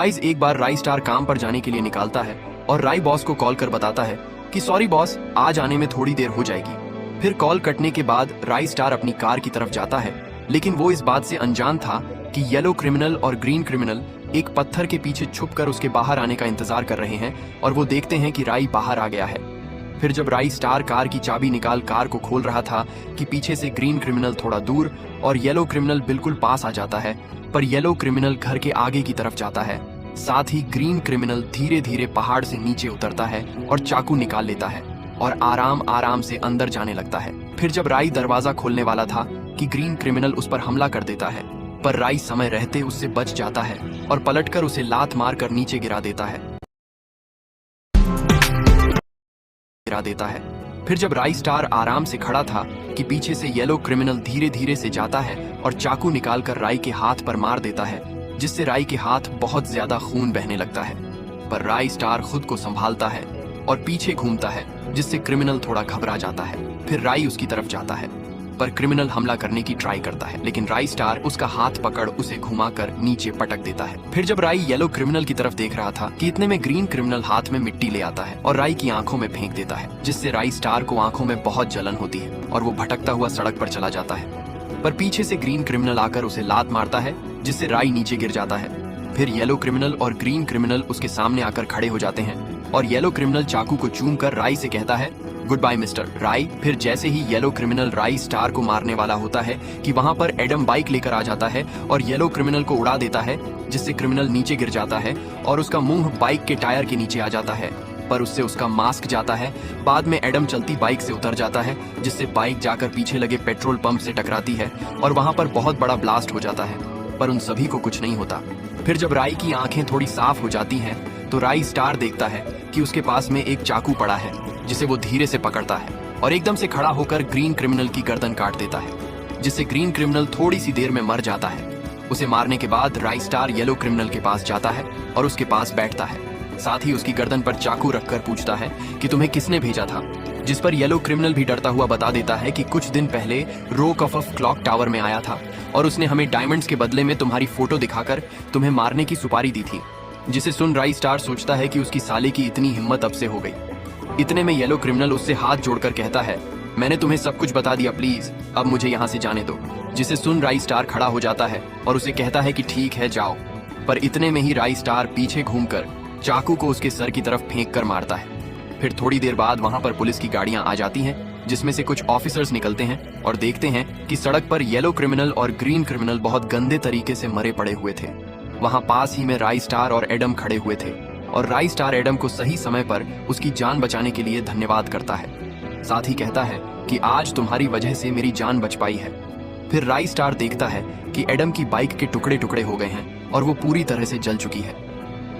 Guys एक बार राई star काम पर जाने के लिए निकालता है और राई बॉस को कॉल कर बताता है कि सॉरी बॉस, आज आने में थोड़ी देर हो जाएगी। फिर कॉल कटने के बाद राई स्टार अपनी कार की तरफ जाता है, लेकिन वो इस बात से अनजान था कि येलो क्रिमिनल और ग्रीन क्रिमिनल एक पत्थर के पीछे छुपकर उसके बाहर आने का इंतजार कर रहे हैं और वो देखते हैं कि राई बाहर आ गया है। फिर जब राई स्टार कार की चाबी निकाल कार को खोल रहा था कि पीछे से ग्रीन क्रिमिनल थोड़ा दूर और येलो क्रिमिनल बिल्कुल पास आ जाता है, पर येलो क्रिमिनल घर के आगे की तरफ जाता है। साथ ही ग्रीन क्रिमिनल धीरे धीरे पहाड़ से नीचे उतरता है और चाकू निकाल लेता है और आराम आराम से अंदर जाने लगता है। फिर जब राई दरवाजा खोलने वाला था कि ग्रीन क्रिमिनल उस पर हमला कर देता है, पर राई समय रहते उससे बच जाता है और पलटकर उसे लात मारकर नीचे गिरा देता है। फिर जब राई स्टार आराम से खड़ा था कि पीछे से येलो क्रिमिनल धीरे धीरे से जाता है और चाकू निकालकर राई के हाथ पर मार देता है, जिससे राई के हाथ बहुत ज्यादा खून बहने लगता है। पर राई स्टार खुद को संभालता है और पीछे घूमता है, जिससे क्रिमिनल थोड़ा घबरा जाता है। फिर राई उसकी तरफ जाता है, पर क्रिमिनल हमला करने की ट्राई करता है, लेकिन राई स्टार उसका हाथ पकड़ उसे घुमाकर नीचे पटक देता है। फिर जब राई येलो क्रिमिनल की तरफ देख रहा था कि इतने में ग्रीन क्रिमिनल हाथ में मिट्टी ले आता है और राई की आंखों में फेंक देता है, जिससे राई स्टार को आंखों में बहुत जलन होती है और वो भटकता हुआ सड़क पर चला जाता है। पर पीछे से ग्रीन क्रिमिनल आकर उसे लात मारता है, जिससे राई नीचे गिर जाता है। फिर येलो क्रिमिनल और ग्रीन क्रिमिनल उसके सामने आकर खड़े हो जाते हैं और येलो क्रिमिनल चाकू को चूम कर राई से कहता है, गुड बाय मिस्टर राई। फिर जैसे ही येलो क्रिमिनल राई स्टार को मारने वाला होता है कि वहां पर एडम बाइक लेकर आ जाता है और येलो क्रिमिनल को उड़ा देता है, जिससे क्रिमिनल नीचे गिर जाता है और उसका मुंह बाइक के टायर के नीचे आ जाता है, पर उससे उसका मास्क जाता है। बाद में एडम चलती बाइक से उतर जाता है, जिससे बाइक जाकर पीछे लगे पेट्रोल पंप से टकराती है और वहां पर बहुत बड़ा ब्लास्ट हो जाता है, पर उन सभी को कुछ नहीं होता। फिर जब राई की आंखें थोड़ी साफ हो जाती हैं, तो राई स्टार देखता है कि उसके पास में एक चाकू पड़ा है, जिसे वो धीरे से पकड़ता है और एकदम से खड़ा होकर ग्रीन क्रिमिनल की गर्दन काट देता है, जिससे ग्रीन क्रिमिनल थोड़ी सी देर में मर जाता है। उसे मारने के बाद राई स्टार येलो क्रिमिनल के पास जाता है और उसके पास बैठता है। साथ ही उसकी गर्दन पर चाकू रखकर पूछता है कि तुम्हें किसने भेजा था, जिस पर येलो क्रिमिनल भी डरता हुआ बता देता है कि कुछ दिन पहले रोकफफ क्लॉक टावर में आया था और उसने हमें डायमंड्स के बदले में तुम्हारी फोटो दिखाकर तुम्हें मारने की सुपारी दी थी। जिसे सुन राई स्टार सोचता है कि उसकी साले की इतनी हिम्मत अब से हो गई। इतने में येलो क्रिमिनल उससे हाथ जोड़कर कहता है, मैंने तुम्हें सब कुछ बता दिया, प्लीज अब मुझे यहाँ से जाने दो। जिसे सुन राई स्टार खड़ा हो जाता है और उसे कहता है कि ठीक है जाओ। पर इतने में ही राई स्टार पीछे घूमकर चाकू को उसके सर की तरफ फेंक कर मारता है। फिर थोड़ी देर बाद वहां पर पुलिस की गाड़ियां आ जाती हैं, जिसमें से कुछ ऑफिसर्स निकलते हैं और देखते हैं कि सड़क पर येलो क्रिमिनल और ग्रीन क्रिमिनल बहुत गंदे तरीके से मरे पड़े हुए थे। वहां पास ही में राई स्टार और एडम खड़े हुए थे और राई स्टार एडम को सही समय पर उसकी जान बचाने के लिए धन्यवाद करता है। साथ ही कहता है कि आज तुम्हारी वजह से मेरी जान बच पाई है। फिर राई स्टार देखता है कि एडम की बाइक के टुकड़े टुकड़े हो गए हैं और वो पूरी तरह से जल चुकी है,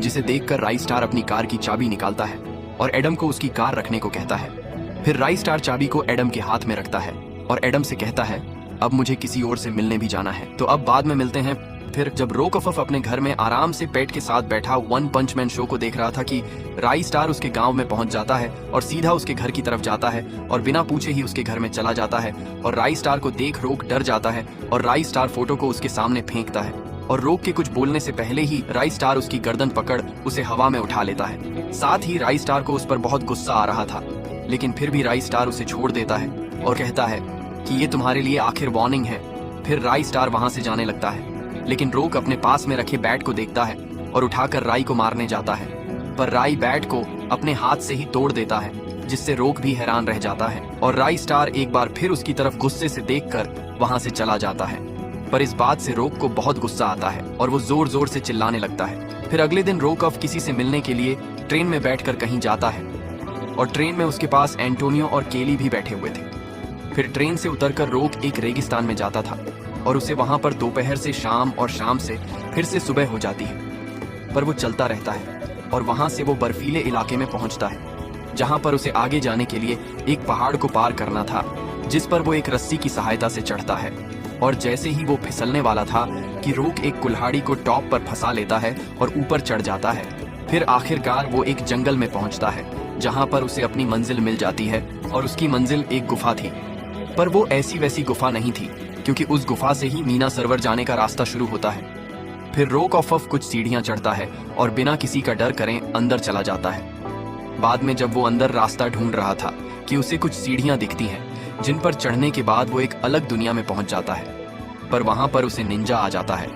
जिसे देखकर राई स्टार अपनी कार की चाबी निकालता है और एडम को उसकी कार रखने को कहता है। फिर राई स्टार चाबी को एडम के हाथ में रखता है और एडम से कहता है, अब मुझे किसी और से मिलने भी जाना है, तो अब बाद में मिलते हैं। फिर जब रोकफफ अपने घर में आराम से पेट के साथ बैठा वन पंच मैन शो को देख रहा था कि राई स्टार उसके गांव में पहुंच जाता है और सीधा उसके घर की तरफ जाता है और बिना पूछे ही उसके घर में चला जाता है और राई स्टार को देख रोक डर जाता है और राई स्टार फोटो को उसके सामने फेंकता है और रोक के कुछ बोलने से पहले ही राई स्टार उसकी गर्दन पकड़ उसे हवा में उठा लेता है। साथ ही राई स्टार को उस पर बहुत गुस्सा आ रहा था, लेकिन फिर भी राई स्टार उसे छोड़ देता है और कहता है कि ये तुम्हारे लिए आखिर वार्निंग है। फिर राई स्टार वहां से जाने लगता है, लेकिन रोक अपने पास में रखे बैट को देखता है और उठाकर राई को मारने जाता है, पर राई बैट को अपने हाथ से ही तोड़ देता है, जिससे रोक भी हैरान रह जाता है और राई स्टार एक बार फिर उसकी तरफ गुस्से से देखकर वहां से चला जाता है। पर इस बात से रोक को बहुत गुस्सा आता है और वो जोर जोर से चिल्लाने लगता है। फिर अगले दिन रोकफ किसी से मिलने के लिए ट्रेन में बैठकर कहीं जाता है और ट्रेन में उसके पास एंटोनियो और केली भी बैठे हुए थे। फिर ट्रेन से उतरकर रोक एक रेगिस्तान में जाता था और उसे वहां पर दोपहर से शाम और शाम से फिर से सुबह हो जाती है। पर वो चलता रहता है और वहां से वो बर्फीले इलाके में पहुंचता है, जहां पर उसे आगे जाने के लिए एक पहाड़ को पार करना था, जिस पर वो एक रस्सी की सहायता से चढ़ता है। और जैसे ही वो फिसलने वाला था कि रोक एक कुल्हाड़ी को टॉप पर फंसा लेता है और ऊपर चढ़ जाता है। फिर आखिरकार वो एक जंगल में पहुंचता है, जहां पर उसे अपनी मंजिल मिल जाती है और उसकी मंजिल एक गुफा थी। पर वो ऐसी वैसी गुफा नहीं थी, क्योंकि उस गुफा से ही मीना सरोवर जाने का रास्ता शुरू होता है। फिर रोक ऑफ कुछ सीढ़ियां चढ़ता है और बिना किसी का डर करें अंदर चला जाता है। बाद में जब वो अंदर रास्ता ढूंढ रहा था कि उसे कुछ सीढ़ियां दिखती हैं जिन पर चढ़ने के बाद वो एक अलग दुनिया में पहुंच जाता है, पर वहां पर उसे निंजा आ जाता है।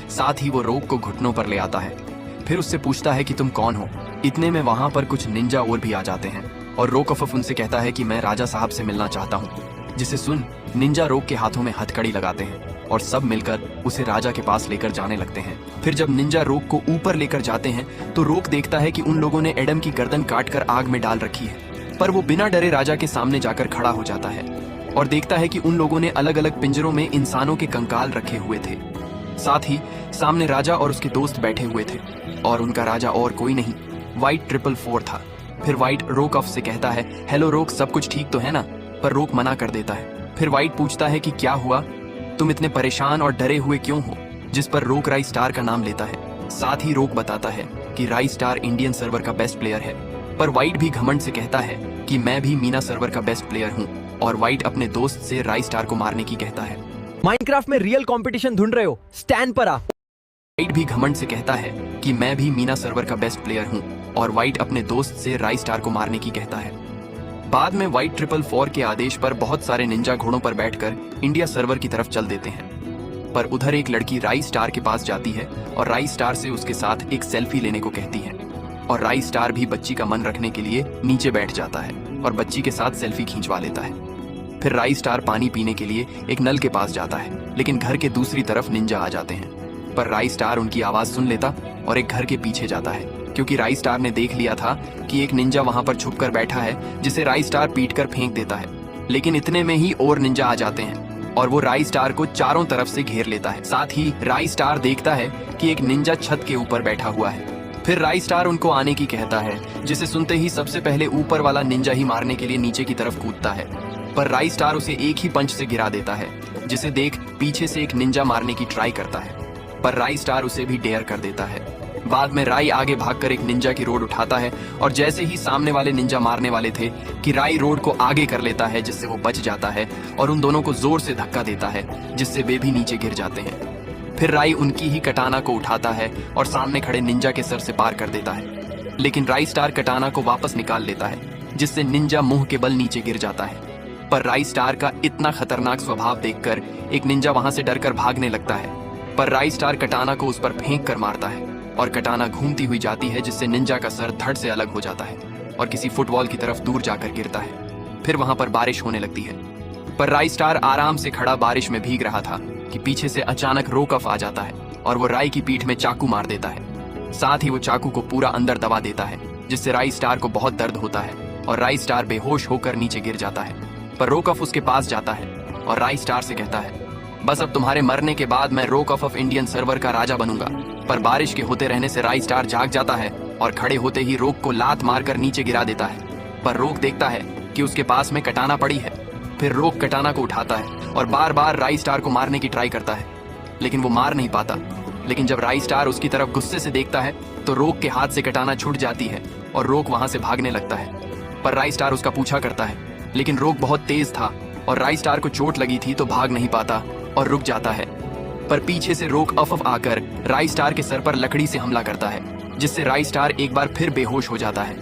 साथ ही वो रोक को घुटनों पर ले आता है। फिर उससे पूछता है कि तुम कौन हो। इतने में वहां पर कुछ निंजा और भी आ जाते हैं और रोक ऑफ उनसे कहता है कि मैं राजा साहब से मिलना चाहता हूँ। जिसे सुन निंजा रोक के हाथों में हथकड़ी लगाते हैं और सब मिलकर उसे राजा के पास लेकर जाने लगते हैं। फिर जब निंजा रोक को ऊपर लेकर जाते हैं तो रोक देखता है कि उन लोगों ने एडम की गर्दन काटकर आग में डाल रखी है, पर वो बिना डरे राजा के सामने जाकर खड़ा हो जाता है और देखता है कि उन लोगों ने अलग अलग पिंजरों में इंसानों के कंकाल रखे हुए थे। साथ ही सामने राजा और उसके दोस्त बैठे हुए थे और उनका राजा और कोई नहीं, व्हाइट 444 था। फिर व्हाइट रोक ऑफ से कहता है, हेलो रोक, सब कुछ ठीक तो है ना? पर रोक मना कर देता है। फिर व्हाइट पूछता है कि क्या हुआ, तुम इतने परेशान और डरे हुए क्यों हो? जिस पर रोक राई स्टार का नाम लेता है। साथ ही रोक बताता है कि राई स्टार इंडियन सर्वर का बेस्ट प्लेयर है, पर व्हाइट भी घमंड से कहता है कि मैं भी मीना सर्वर का बेस्ट प्लेयर हूँ। और व्हाइट अपने दोस्त से राई स्टार को मारने की कहता है। माइनक्राफ्ट में रियल कंपटीशन ढूंढ रहे हो, स्टैंड पर आ। व्हाइट भी घमंड से कहता है कि मैं भी मीना सर्वर का बेस्ट प्लेयर हूँ और व्हाइट अपने दोस्त से राई स्टार को मारने की कहता है। बाद में व्हाइट 444 के आदेश पर बहुत सारे निंजा घोड़ों पर बैठकर इंडिया सर्वर की तरफ चल देते हैं। पर उधर एक लड़की राई स्टार के पास जाती है और राई स्टार से उसके साथ एक सेल्फी लेने को कहती है और राई स्टार भी बच्ची का मन रखने के लिए नीचे बैठ जाता है और बच्ची के साथ सेल्फी खींचवा लेता है। फिर राई स्टार पानी पीने के लिए एक नल के पास जाता है, लेकिन घर के दूसरी तरफ निंजा आ जाते हैं। पर राई स्टार उनकी आवाज सुन लेता और एक घर के पीछे जाता है, क्योंकि राई स्टार ने देख लिया था कि एक निंजा वहां पर छुपकर बैठा है जिसे राई स्टार पीटकर फेंक देता है। लेकिन इतने में ही और निंजा आ जाते हैं और वो राई स्टार को चारों तरफ से घेर लेता है। साथ ही राई स्टार देखता है कि एक निंजा छत के ऊपर बैठा हुआ है। फिर राई स्टार उनको आने की कहता है, जिसे सुनते ही सबसे पहले ऊपर वाला निंजा ही मारने के लिए नीचे की तरफ कूदता है, पर राई स्टार उसे एक ही पंच से गिरा देता है। जिसे देख पीछे से एक निंजा मारने की ट्राई करता है, पर राई स्टार उसे भी डेयर कर देता है। बाद में राई आगे भागकर एक निंजा की रोड उठाता है और जैसे ही सामने वाले निंजा मारने वाले थे कि राई रोड को आगे कर लेता है, जिससे वो बच जाता है और उन दोनों को जोर से धक्का देता है, जिससे वे भी नीचे गिर जाते हैं। फिर राई उनकी ही कटाना को उठाता है और सामने खड़े निंजा के सर से पार कर देता है, लेकिन राई स्टार कटाना को वापस निकाल लेता है, जिससे निंजा मुंह के बल नीचे गिर जाता है। पर राई स्टार का इतना खतरनाक स्वभाव देखकर एक निंजा वहां से डरकर भागने लगता है, पर राई स्टार कटाना को उस पर फेंक कर मारता है और कटाना घूमती हुई जाती है, जिससे निंजा का सर धड़ से अलग हो जाता है और किसी फुटबॉल की तरफ दूर जाकर गिरता है। फिर वहां पर बारिश होने लगती है, पर राई स्टार आराम से खड़ा बारिश में भीग रहा था कि पीछे से अचानक रोक ऑफ आ जाता है और वो राई की पीठ में चाकू मार देता है। साथ ही वो चाकू को पूरा अंदर दबा देता है, जिससे राई स्टार को बहुत दर्द होता है और राई स्टार बेहोश होकर नीचे गिर जाता है। पर रोक ऑफ उसके पास जाता है और राई स्टार से कहता है, बस अब तुम्हारे मरने के बाद मैं रोक ऑफ इंडियन सर्वर का राजा बनूंगा। पर बारिश के होते रहने से राई स्टार जाग जाता है और खड़े होते ही रोक को लात मारकर नीचे गिरा देता है। पर रोक देखता है कि उसके पास में कटाना पड़ी है। फिर रोक कटाना को उठाता है और बार बार राई स्टार को मारने की ट्राई करता है, लेकिन वो मार नहीं पाता। लेकिन जब राई स्टार उसकी तरफ गुस्से से देखता है तो रोक के हाथ से कटाना छूट जाती है और रोक वहां से भागने लगता है। पर राई स्टार उसका पीछा करता है, लेकिन रोक बहुत तेज था और राई स्टार को चोट लगी थी तो भाग नहीं पाता और रुक जाता है। पर पीछे से रोक ऑफ आकर राई स्टार के सर पर लकड़ी से हमला करता है, जिससे राई स्टार एक बार फिर बेहोश हो जाता है।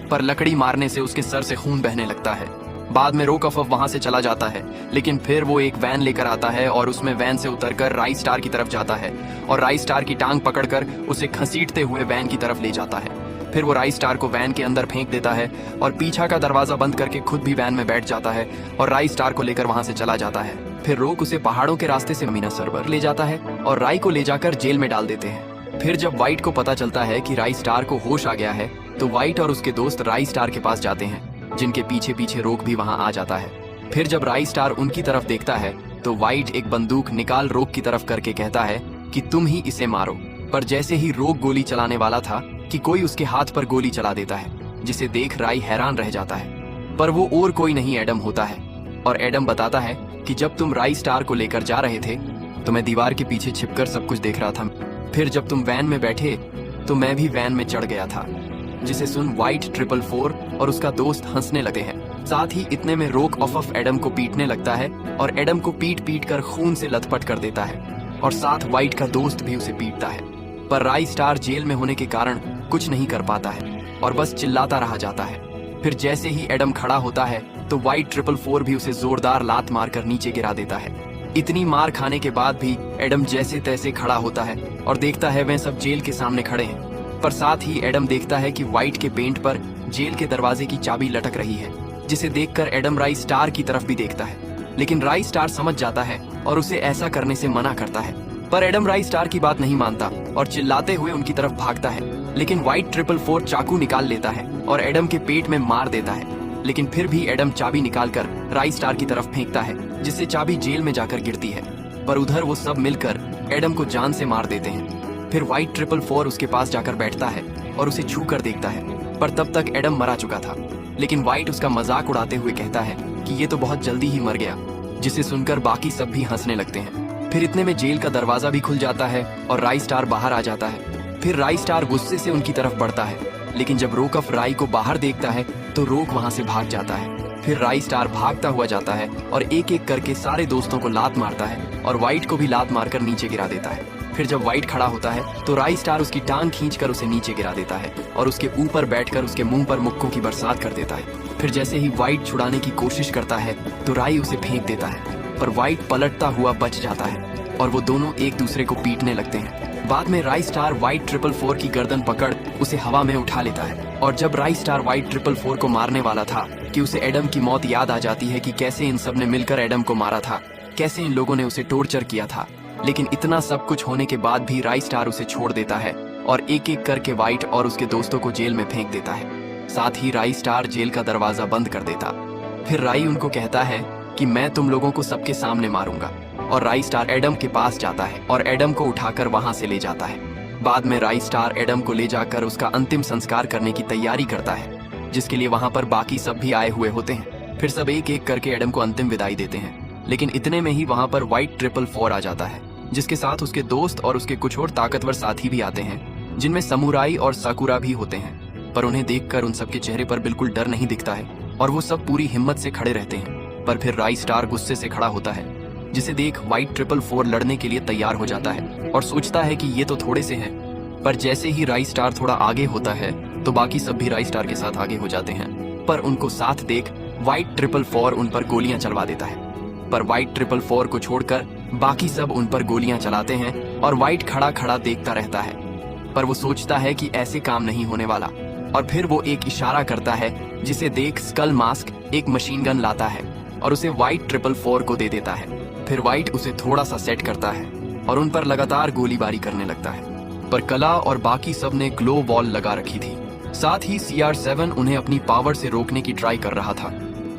पर लकड़ी मारने से उसके सर से खून बहने लगता है। बाद में रोक ऑफ वहां से चला जाता है, लेकिन फिर वो एक वैन लेकर आता है और उसमें वैन से उतरकर राई स्टार की तरफ जाता है और राई स्टार की टांग पकड़कर उसे घसीटते हुए वैन की तरफ ले जाता है। फिर वो राई स्टार को वैन के अंदर फेंक देता है और पीछा का दरवाजा बंद करके खुद भी वैन में बैठ जाता है और राई स्टार को लेकर वहां से चला जाता है। फिर रोक उसे पहाड़ों के रास्ते से मीना सर्वर ले जाता है और राई को ले जाकर जेल में डाल देते हैं। फिर जब व्हाइट को पता चलता है कि राई स्टार को होश आ गया है तो व्हाइट और उसके दोस्त राई स्टार के पास जाते हैं, जिनके पीछे पीछे रोक भी वहां आ जाता है। फिर जब राई स्टार उनकी तरफ देखता है तो व्हाइट एक बंदूक निकाल रोक की तरफ करके कहता है कि तुम ही इसे मारो। पर जैसे ही रोक गोली चलाने वाला था कि कोई उसके हाथ पर गोली चला देता है, जिसे देख राई हैरान रह जाता है। पर वो और कोई नहीं एडम होता है और एडम बताता है कि जब तुम राई स्टार को लेकर जा रहे थे तो मैं दीवार के पीछे छिपकर सब कुछ देख रहा था। फिर जब तुम वैन में बैठे तो मैं भी वैन में चढ़ गया था। जिसे सुन व्हाइट 444 और उसका दोस्त हंसने लगते हैं। साथ ही इतने में रोक ऑफ एडम को पीटने लगता है और एडम को पीट पीट कर खून से लथपथ कर देता है और साथ व्हाइट का दोस्त भी उसे पीटता है। पर राई स्टार जेल में होने के कारण कुछ नहीं कर पाता है और बस चिल्लाता रह जाता है। फिर जैसे ही एडम खड़ा होता है तो व्हाइट 444 भी उसे जोरदार लात मारकर नीचे गिरा देता है। इतनी मार खाने के बाद भी एडम जैसे तैसे खड़ा होता है और देखता है वे सब जेल के सामने खड़े हैं। पर साथ ही एडम देखता है कि व्हाइट के पेंट पर जेल के दरवाजे की चाबी लटक रही है, जिसे देखकर एडम राई स्टार की तरफ भी देखता है। लेकिन राई स्टार समझ जाता है और उसे ऐसा करने से मना करता है। पर एडम राई स्टार की बात नहीं मानता और चिल्लाते हुए उनकी तरफ भागता है। लेकिन व्हाइट 444 चाकू निकाल लेता है और एडम के पेट में मार देता है। लेकिन फिर भी एडम चाबी निकालकर राई स्टार की तरफ फेंकता है, जिससे चाबी जेल में जाकर गिरती है। पर उधर वो सब मिलकर एडम को जान से मार देते हैं। फिर व्हाइट 444 उसके पास जाकर बैठता है और उसे छू कर देखता है, पर तब तक एडम मरा चुका था। लेकिन व्हाइट उसका मजाक उड़ाते हुए कहता है कि ये तो बहुत जल्दी ही मर गया, जिसे सुनकर बाकी सब भी हंसने लगते हैं। फिर इतने में जेल का दरवाजा भी खुल जाता है और राई स्टार बाहर आ जाता है। फिर राई स्टार गुस्से से उनकी तरफ बढ़ता है, लेकिन जब रोकफ राई को बाहर देखता है तो रोक वहां से भाग जाता है। फिर राई स्टार भागता हुआ जाता है और एक एक करके सारे दोस्तों को लात मारता है और व्हाइट को भी लात मारकर नीचे गिरा देता है। फिर जब व्हाइट खड़ा होता है तो राई स्टार उसकी टांग खींचकर उसे नीचे गिरा देता है और उसके ऊपर बैठकर उसके मुंह पर मुक्कों की बरसात कर देता है। फिर जैसे ही व्हाइट छुड़ाने की कोशिश करता है तो राई उसे फेंक देता है, पर व्हाइट पलटता हुआ बच जाता है और वो दोनों एक दूसरे को पीटने लगते हैं। बाद में राई स्टार व्हाइट 444 की गर्दन पकड़ उसे हवा में उठा लेता है। और जब राई स्टार व्हाइट 444 को मारने वाला था कि उसे एडम की मौत याद आ जाती है कि कैसे इन सब ने मिलकर एडम को मारा था, कैसे इन लोगों ने उसे टॉर्चर किया था। लेकिन इतना सब कुछ होने के बाद भी राई स्टार उसे छोड़ देता है और एक एक करके व्हाइट और उसके दोस्तों को जेल में फेंक देता है। साथ ही राई स्टार जेल का दरवाजा बंद कर देता। फिर राई उनको कहता है कि मैं तुम लोगों को सबके सामने मारूंगा। और राई स्टार एडम के पास जाता है और एडम को उठाकर वहां से ले जाता है। बाद में राई स्टार एडम को ले जाकर उसका अंतिम संस्कार करने की तैयारी करता है, जिसके लिए वहां पर बाकी सब भी आए हुए होते हैं। फिर सब एक एक करके एडम को अंतिम विदाई देते हैं। लेकिन इतने में ही वहां पर व्हाइट 444 आ जाता है, जिसके साथ उसके दोस्त और उसके कुछ और ताकतवर साथी भी आते हैं, जिनमें समुराई और साकुरा भी होते हैं। पर उन्हें देखकर उन सबके चेहरे पर बिल्कुल डर नहीं दिखता है और वो सब पूरी हिम्मत से खड़े रहते हैं। पर फिर राई स्टार गुस्से से खड़ा होता है, जिसे देख व्हाइट 444 लड़ने के लिए तैयार हो जाता है और सोचता है कि ये तो थोड़े से हैं। पर जैसे ही राई स्टार थोड़ा आगे होता है तो बाकी सब भी राई स्टार के साथ आगे हो जाते हैं। पर उनको साथ देख व्हाइट 444 उन पर गोलियां चलवा देता है। पर व्हाइट 444 को छोड़कर बाकी सब उन पर गोलियां चलाते हैं और व्हाइट खड़ा खड़ा देखता रहता है। पर वो सोचता है कि ऐसे काम नहीं होने वाला और फिर वो एक इशारा करता है, जिसे देख स्कल मास्क एक मशीन गन लाता है और उसे व्हाइट 444 को दे देता है। फिर व्हाइट उसे थोड़ा सा सेट करता है और उन पर लगातार गोलीबारी करने लगता है। पर कला और बाकी सब ने ग्लो वॉल लगा रखी थी। साथ ही CR7 उन्हें अपनी पावर से रोकने की ट्राई कर रहा था,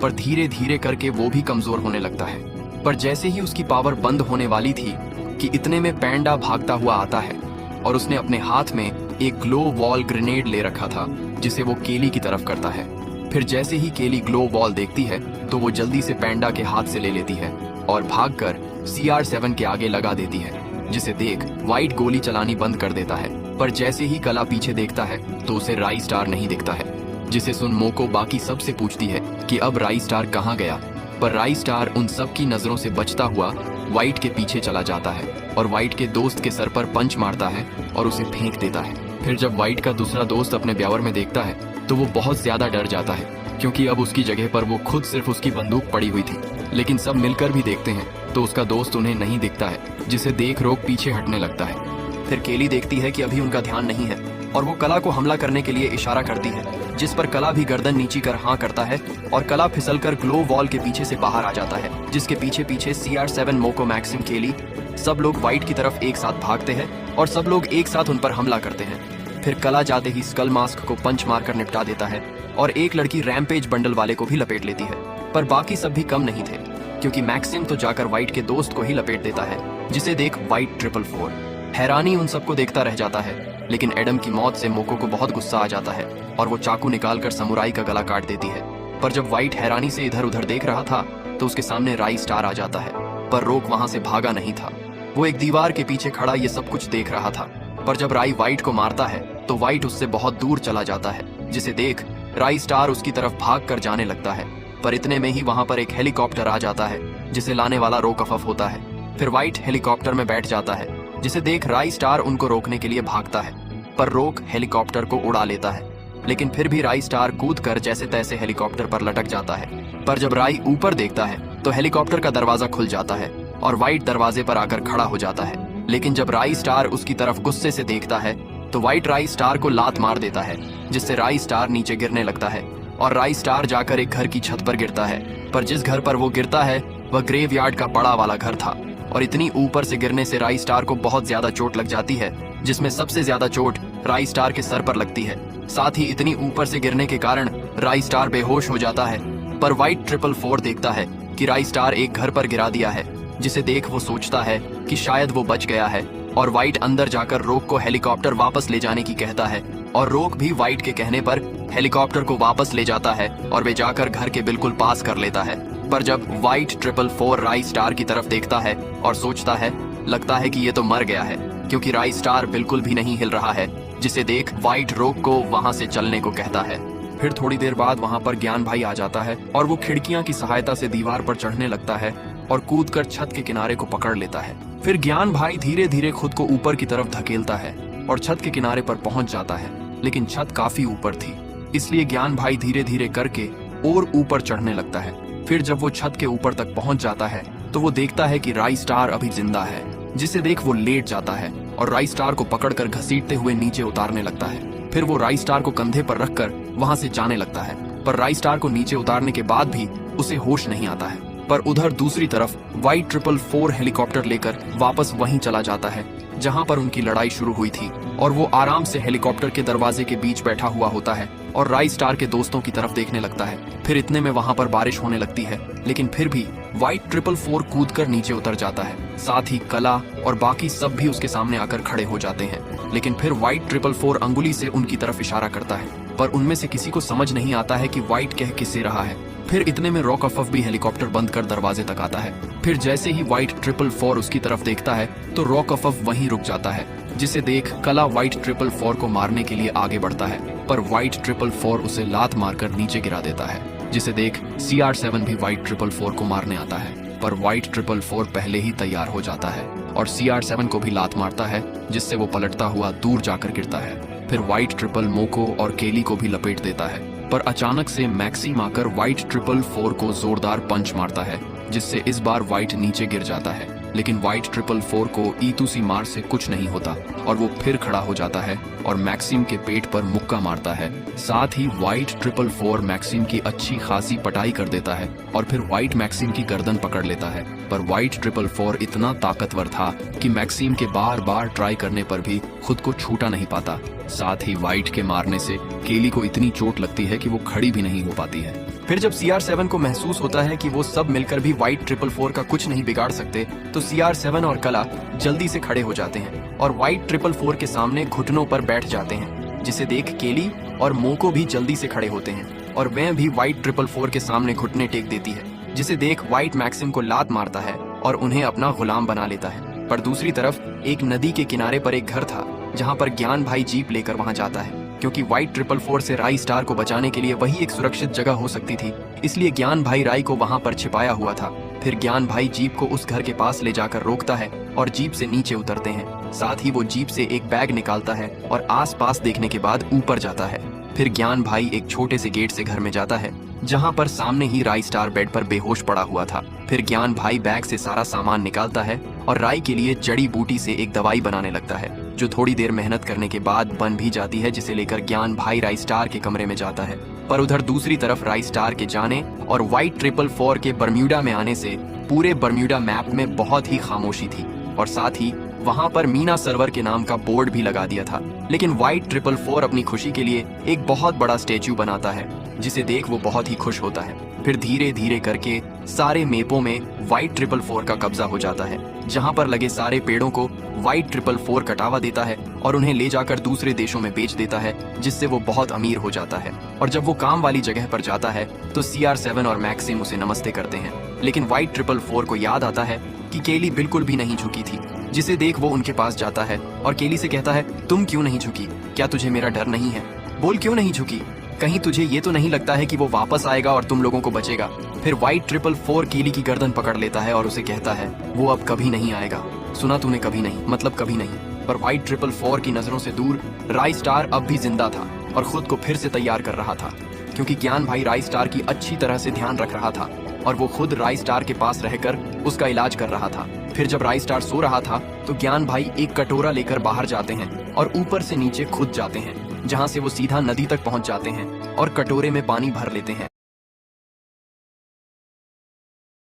पर धीरे धीरे करके वो भी कमजोर होने लगता है। पर जैसे ही उसकी पावर बंद होने वाली थी कि इतने में पैंडा भागता हुआ आता है और उसने अपने हाथ में एक ग्लो वॉल ग्रेनेड ले रखा था, जिसे वो केली की तरफ करता है। फिर जैसे ही केली ग्लो वॉल देखती है तो वो जल्दी से पैंडा के हाथ से ले लेती है और भागकर CR7 के आगे लगा देती है, जिसे देख व्हाइट गोली चलानी बंद कर देता है। पर जैसे ही कला पीछे देखता है तो उसे राई स्टार नहीं दिखता है, जिसे सुन मोको बाकी सब से पूछती है कि अब राई स्टार कहाँ गया। पर राई स्टार उन सब की नजरों से बचता हुआ व्हाइट के पीछे चला जाता है और व्हाइट के दोस्त के सर पर पंच मारता है और उसे फेंक देता है। फिर जब व्हाइट का दूसरा दोस्त अपने ब्यावर में देखता है तो वो बहुत ज्यादा डर जाता है, क्योंकि अब उसकी जगह पर वो खुद सिर्फ उसकी बंदूक पड़ी हुई थी। लेकिन सब मिलकर भी देखते हैं तो उसका दोस्त उन्हें नहीं दिखता है, जिसे देख रोक पीछे हटने लगता है। फिर केली देखती है कि अभी उनका ध्यान नहीं है और वो कला को हमला करने के लिए इशारा करती है, जिस पर कला भी गर्दन नीची कर हाँ करता है और कला फिसलकर ग्लो वॉल के पीछे से बाहर आ जाता है, जिसके पीछे पीछे CR7 मोको मैक्सिम केली सब लोग व्हाइट की तरफ एक साथ भागते हैं और सब लोग एक साथ उन पर हमला करते हैं। फिर कला जाते ही स्कल मास्क को पंच मारकर निपटा देता है और एक लड़की रैम्पेज बंडल वाले को भी लपेट लेती है। पर बाकी सब भी कम नहीं थे, क्योंकि मैक्सिम तो जाकर व्हाइट के दोस्त को ही लपेट देता है, जिसे देख व्हाइट 444 हैरानी उन सबको देखता रह जाता है। लेकिन एडम की मौत से मोको को बहुत गुस्सा आ जाता है और वो चाकू निकालकर समुराई का गला काट देती है। पर जब व्हाइट हैरानी से इधर उधर देख रहा था तो उसके सामने राई स्टार आ जाता है, पर रोक वहां से भागा नहीं था। वो एक दीवार के पीछे खड़ा ये सब कुछ देख रहा था। पर जब राई व्हाइट को मारता है तो व्हाइट उससे बहुत दूर चला जाता है, जिसे देख राई स्टार उसकी तरफ भाग कर जाने लगता है। पर इतने में ही वहां पर एक हेलीकॉप्टर आ जाता है, जिसे लाने वाला रोकफफ होता है। फिर व्हाइट हेलीकॉप्टर में बैठ जाता है, जिसे देख राई स्टार उनको रोकने के लिए भागता है, पर रोक हेलीकॉप्टर को उड़ा लेता है। लेकिन फिर भी राई स्टार कूद कर जैसे तैसे हेलीकॉप्टर पर लटक जाता है। पर जब राई ऊपर देखता है तो हेलीकॉप्टर का दरवाजा खुल जाता है और वाइट दरवाजे पर आकर खड़ा हो जाता है। लेकिन जब राई स्टार उसकी तरफ गुस्से से देखता है तो वाइट राई स्टार को लात मार देता है, जिससे राई स्टार नीचे गिरने लगता है और राई स्टार जाकर एक घर की छत पर गिरता है। पर जिस घर पर वो गिरता है वह ग्रेवयार्ड का बड़ा वाला घर था और इतनी ऊपर से गिरने से राई स्टार को बहुत ज्यादा चोट लग जाती है, जिसमें सबसे ज्यादा चोट राई स्टार के सर पर लगती है। साथ ही इतनी ऊपर से गिरने के कारण राई स्टार बेहोश हो जाता है। पर वाइट 444 देखता है कि राई स्टार एक घर पर गिरा दिया है, जिसे देख वो सोचता है कि शायद वो बच गया है और वाइट अंदर जाकर रोक को हेलीकॉप्टर वापस ले जाने की कहता है और रोक भी वाइट के कहने पर हेलीकॉप्टर को वापस ले जाता है और वे जाकर घर के बिल्कुल पास कर लेता है। पर जब वाइट 444 राई स्टार की तरफ देखता है और सोचता है, लगता है कि ये तो मर गया है, क्योंकि राई स्टार बिल्कुल भी नहीं हिल रहा है, जिसे देख वाइट रोक को वहां से चलने को कहता है। फिर थोड़ी देर बाद वहां पर ज्ञान भाई आ जाता है और वो खिड़कियां की सहायता से दीवार पर चढ़ने लगता है और कूदकर छत के किनारे को पकड़ लेता है। फिर ज्ञान भाई धीरे धीरे खुद को ऊपर की तरफ धकेलता है और छत के किनारे पर पहुंच जाता है, लेकिन छत काफी ऊपर थी, इसलिए ज्ञान भाई धीरे धीरे करके और ऊपर चढ़ने लगता है। फिर जब वो छत के ऊपर तक पहुंच जाता है तो वो देखता है कि राई स्टार अभी जिंदा है, जिसे देख वो लेट जाता है और राई स्टार को पकड़कर घसीटते हुए नीचे उतारने लगता है। फिर वो राई स्टार को कंधे पर रखकर वहां से जाने लगता है, पर राई स्टार को नीचे उतारने के बाद भी उसे होश नहीं आता है। पर उधर दूसरी तरफ वाइट 444 हेलीकॉप्टर लेकर वापस वहीं चला जाता है जहां पर उनकी लड़ाई शुरू हुई थी और वो आराम से हेलीकॉप्टर के दरवाजे के बीच बैठा हुआ होता है और राई स्टार के दोस्तों की तरफ देखने लगता है। फिर इतने में वहां पर बारिश होने लगती है, लेकिन फिर भी वाइट 444 कूदकर नीचे उतर जाता है। साथ ही कला और बाकी सब भी उसके सामने आकर खड़े हो जाते हैं, लेकिन फिर वाइट 444 अंगुली से उनकी तरफ इशारा करता है, पर उनमें से किसी को समझ नहीं आता है कि वाइट कह किससे रहा है। फिर इतने में रॉक अफफ भी हेलीकॉप्टर बंद कर दरवाजे तक आता है। फिर जैसे ही वाइट 444 उसकी तरफ देखता है तो रॉक अफफ वहीं रुक जाता है, जिसे देख कला वाइट 444 को मारने के लिए आगे बढ़ता है, पर वाइट 444 उसे लात मारकर नीचे गिरा देता है, जिसे देख CR7 भी वाइट 444 को मारने आता है, पर वाइट 444 पहले ही तैयार हो जाता है और CR7 को भी लात मारता है, जिससे वो पलटता हुआ दूर जाकर गिरता है। फिर वाइट 444 मोको और केली को भी लपेट देता है, पर अचानक से मैक्सिम आकर वाइट 444 को जोरदार पंच मारता है, जिससे इस बार वाइट नीचे गिर जाता है। लेकिन वाइट 444 को ईतूसी मार से कुछ नहीं होता और वो फिर खड़ा हो जाता है और मैक्सिम के पेट पर मुक्का मारता है। साथ ही वाइट 444 मैक्सिम की अच्छी खासी पटाई कर देता है और फिर वाइट मैक्सिम की गर्दन पकड़ लेता है। पर वाइट 444 इतना ताकतवर था कि मैक्सिम के बार बार ट्राई करने पर भी खुद को छूटा नहीं पाता। साथ ही वाइट के मारने से केली को इतनी चोट लगती है कि वो खड़ी भी नहीं हो पाती है। फिर जब CR7 को महसूस होता है कि वो सब मिलकर भी वाइट 444 का कुछ नहीं बिगाड़ सकते, तो CR7 और कला जल्दी से खड़े हो जाते हैं और वाइट 444 के सामने घुटनों पर बैठ जाते हैं, जिसे देख केली और मोको भी जल्दी से खड़े होते हैं और वह भी वाइट 444 के सामने घुटने टेक देती है, जिसे देख वाइट मैक्सिम को लात मारता है और उन्हें अपना गुलाम बना लेता है। पर दूसरी तरफ एक नदी के किनारे पर एक घर था जहाँ पर ज्ञान भाई जीप लेकर वहाँ जाता है, क्योंकि वाइट 444 से राई स्टार को बचाने के लिए वही एक सुरक्षित जगह हो सकती थी, इसलिए ज्ञान भाई राई को वहां पर छिपाया हुआ था। फिर ज्ञान भाई जीप को उस घर के पास ले जाकर रोकता है और जीप से नीचे उतरते हैं। साथ ही वो जीप से एक बैग निकालता है और आसपास देखने के बाद ऊपर जाता है। फिर ज्ञान भाई एक छोटे से गेट से घर में जाता है जहाँ पर सामने ही राई स्टार बेड पर बेहोश पड़ा हुआ था। फिर ज्ञान भाई बैग से सारा सामान निकालता है और राई के लिए जड़ी बूटी से एक दवाई बनाने लगता है, जो थोड़ी देर मेहनत करने के बाद बन भी जाती है, जिसे लेकर ज्ञान भाई राई स्टार के कमरे में जाता है। पर उधर दूसरी तरफ राई स्टार के जाने और वाइट 444 के बर्म्यूडा में आने से पूरे बर्म्यूडा मैप में बहुत ही खामोशी थी और साथ ही वहां पर मीना सर्वर के नाम का बोर्ड भी लगा दिया था। लेकिन वाइट 444 अपनी खुशी के लिए एक बहुत बड़ा स्टेच्यू बनाता है, जिसे देख वो बहुत ही खुश होता है। फिर धीरे धीरे करके सारे मेपों में वाइट 444 का कब्जा हो जाता है, जहां पर लगे सारे पेड़ों को वाइट 444 कटावा देता है और उन्हें ले जाकर दूसरे देशों में बेच देता है, जिससे वो बहुत अमीर हो जाता है। और जब वो काम वाली जगह पर जाता है तो CR7 और मैक्सिम उसे नमस्ते करते हैं, लेकिन वाइट 444 को याद आता है कि केली बिल्कुल भी नहीं झुकी थी, जिसे देख वो उनके पास जाता है और केली से कहता है, तुम क्यों नहीं झुकी? क्या तुझे मेरा डर नहीं है? बोल क्यों नहीं झुकी? कहीं तुझे ये तो नहीं लगता है कि वो वापस आएगा और तुम लोगों को बचेगा? फिर व्हाइट 444 कीली की गर्दन पकड़ लेता है और उसे कहता है वो अब कभी नहीं आएगा। सुना तूने, कभी नहीं मतलब कभी नहीं। पर व्हाइट 444 की नजरों से दूर राई स्टार अब भी जिंदा था और खुद को फिर से तैयार कर रहा था, क्योंकि ज्ञान भाई राई स्टार की अच्छी तरह से ध्यान रख रहा था और वो खुद राई स्टार के पास रहकर उसका इलाज कर रहा था। फिर जब राई स्टार सो रहा था तो ज्ञान भाई एक कटोरा लेकर बाहर जाते हैं और ऊपर से नीचे खुद जाते हैं, जहां से वो सीधा नदी तक पहुंच जाते हैं और कटोरे में पानी भर लेते हैं।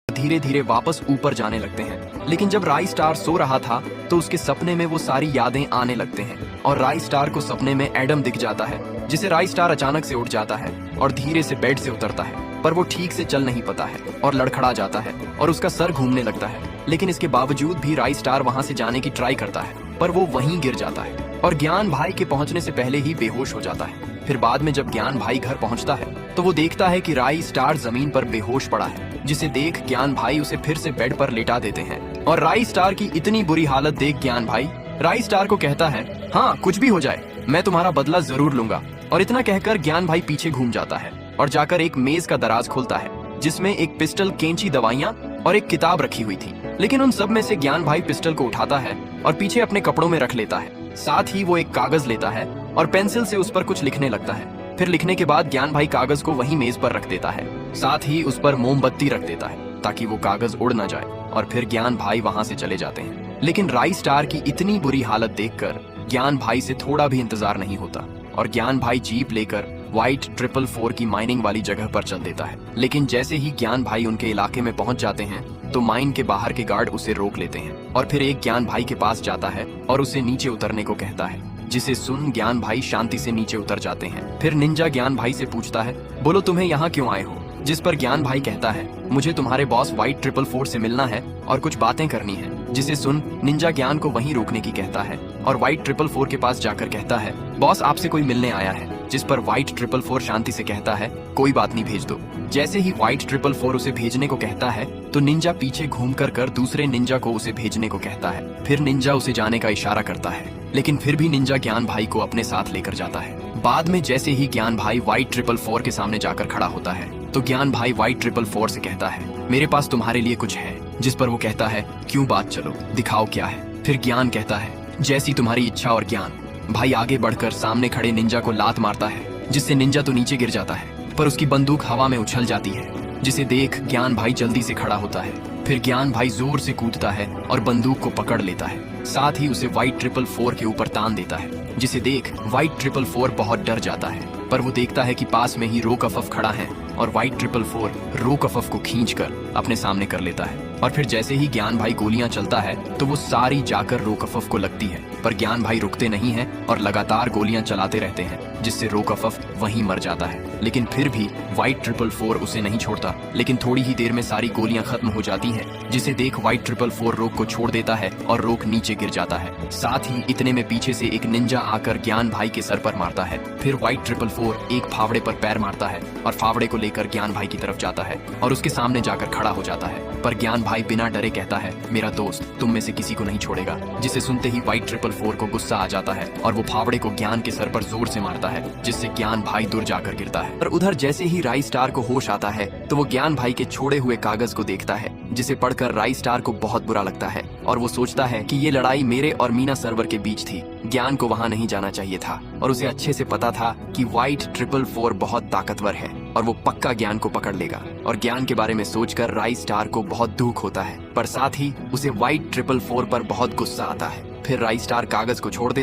धीरे धीरे वापस ऊपर जाने लगते हैं। लेकिन जब राई स्टार सो रहा था तो उसके सपने में वो सारी यादें आने लगते हैं और राई स्टार को सपने में एडम दिख जाता है, जिसे राई स्टार अचानक से उठ जाता है और धीरे से बेड से उतरता है। पर वो ठीक से चल नहीं पाता है और लड़खड़ा जाता है और उसका सर घूमने लगता है। लेकिन इसके बावजूद भी राई स्टार वहां से जाने की ट्राई करता है, पर वो वहीं गिर जाता है और ज्ञान भाई के पहुंचने से पहले ही बेहोश हो जाता है। फिर बाद में जब ज्ञान भाई घर पहुंचता है तो वो देखता है कि राई स्टार जमीन पर बेहोश पड़ा है, जिसे देख ज्ञान भाई उसे फिर से बेड पर लेटा देते हैं। और राई स्टार की इतनी बुरी हालत देख ज्ञान भाई राई स्टार को कहता है, हाँ कुछ भी हो जाए मैं तुम्हारा बदला जरूर लूंगा। और इतना कहकर ज्ञान भाई पीछे घूम जाता है और जाकर एक मेज का दराज खोलता है, जिसमें एक पिस्टल, कैंची, दवाइयां और एक किताब रखी हुई थी। लेकिन उन सब में से ज्ञान भाई पिस्टल को उठाता है और पीछे अपने कपड़ों में रख लेता है। साथ ही वो एक कागज लेता है और पेंसिल से उस पर कुछ लिखने लगता है। फिर लिखने के बाद ज्ञान भाई कागज को वहीं मेज पर रख देता है, साथ ही उस पर मोमबत्ती रख देता है ताकि वो कागज उड़ ना जाए। और फिर ज्ञान भाई वहां से चले जाते हैं। लेकिन राई स्टार की इतनी बुरी हालत देखकर ज्ञान भाई से थोड़ा भी इंतजार नहीं होता और ज्ञान भाई जीप लेकर व्हाइट 444 की माइनिंग वाली जगह पर चल देता है। लेकिन जैसे ही ज्ञान भाई उनके इलाके में पहुंच जाते हैं तो माइन के बाहर के गार्ड उसे रोक लेते हैं और फिर एक ज्ञान भाई के पास जाता है और उसे नीचे उतरने को कहता है, जिसे सुन ज्ञान भाई शांति से नीचे उतर जाते हैं। फिर निंजा ज्ञान भाई से पूछता है, बोलो तुम्हें यहाँ क्यों आए हो? जिस पर ज्ञान भाई कहता है, मुझे तुम्हारे बॉस व्हाइट 444 से मिलना है और कुछ बातें करनी है। जिसे सुन निंजा ज्ञान को वहीं रोकने की कहता है और व्हाइट 444 के पास जाकर कहता है, बॉस आपसे कोई मिलने आया है। जिस पर व्हाइट 444 शांति से कहता है, कोई बात नहीं, भेज दो। जैसे ही व्हाइट 444 उसे भेजने को कहता है तो निंजा पीछे घूम कर दूसरे निंजा को उसे भेजने को कहता है। फिर निंजा उसे जाने का इशारा करता है, लेकिन फिर भी निंजा ज्ञान भाई को अपने साथ लेकर जाता है। बाद में जैसे ही ज्ञान भाई व्हाइट 444 के सामने जाकर खड़ा होता है तो ज्ञान भाई व्हाइट 444 से कहता है, मेरे पास तुम्हारे लिए कुछ है। जिस पर वो कहता है, क्यों, बात चलो, दिखाओ क्या है। फिर ज्ञान कहता है, जैसी तुम्हारी इच्छा। और ज्ञान भाई आगे बढ़कर सामने खड़े निंजा को लात मारता है, जिससे निंजा तो नीचे गिर जाता है पर उसकी बंदूक हवा में उछल जाती है, जिसे देख ज्ञान भाई जल्दी से खड़ा होता है। फिर ज्ञान भाई जोर से कूदता है और बंदूक को पकड़ लेता है, साथ ही उसे व्हाइट 444 के ऊपर तान देता है, जिसे देख व्हाइट 444 बहुत डर जाता है। पर वो देखता है कि पास में ही रोकफफ खड़ा है और व्हाइट 444 रोकफफ को खींचकर अपने सामने कर लेता है। और फिर जैसे ही ज्ञान भाई गोलियां चलता है तो वो सारी जाकर रोकफफ को लगती है, पर ज्ञान भाई रुकते नहीं हैं और लगातार गोलियां चलाते रहते हैं, जिससे रोकफफ वहीं मर जाता है। लेकिन फिर भी व्हाइट 444 उसे नहीं छोड़ता। लेकिन थोड़ी ही देर में सारी गोलियां खत्म हो जाती हैं, जिसे देख व्हाइट 444 रोक को छोड़ देता है और रोक नीचे गिर जाता है। साथ ही इतने में पीछे से एक निंजा आकर ज्ञान भाई के सर पर मारता है। फिर व्हाइट 444 एक फावड़े पर पैर मारता है और फावड़े को लेकर ज्ञान भाई की तरफ जाता है और उसके सामने जाकर खड़ा हो जाता है। पर ज्ञान भाई बिना डरे कहता है, मेरा दोस्त तुम में से किसी को नहीं छोड़ेगा। जिसे सुनते ही व्हाइट 444 को गुस्सा आ जाता है और वो फावड़े को ज्ञान के सर पर जोर से मारता है, जिससे ज्ञान भाई दूर जाकर गिरता है। और उधर जैसे ही राई स्टार को होश आता है तो वो ज्ञान भाई के छोड़े हुए कागज को देखता है, जिसे पढ़कर राई स्टार को बहुत बुरा लगता है और वो सोचता है कि ये लड़ाई मेरे और मीना सर्वर के बीच थी। ज्ञान को वहां नहीं जाना चाहिए था और उसे अच्छे से पता था कि व्हाइट 444 बहुत ताकतवर है और वो पक्का ज्ञान को पकड़ लेगा। और ज्ञान के बारे में सोचकर राई स्टार को बहुत दुख होता है, पर साथ ही उसे व्हाइट 444 पर बहुत गुस्सा आता है। फिर राई स्टार कागज को छोड़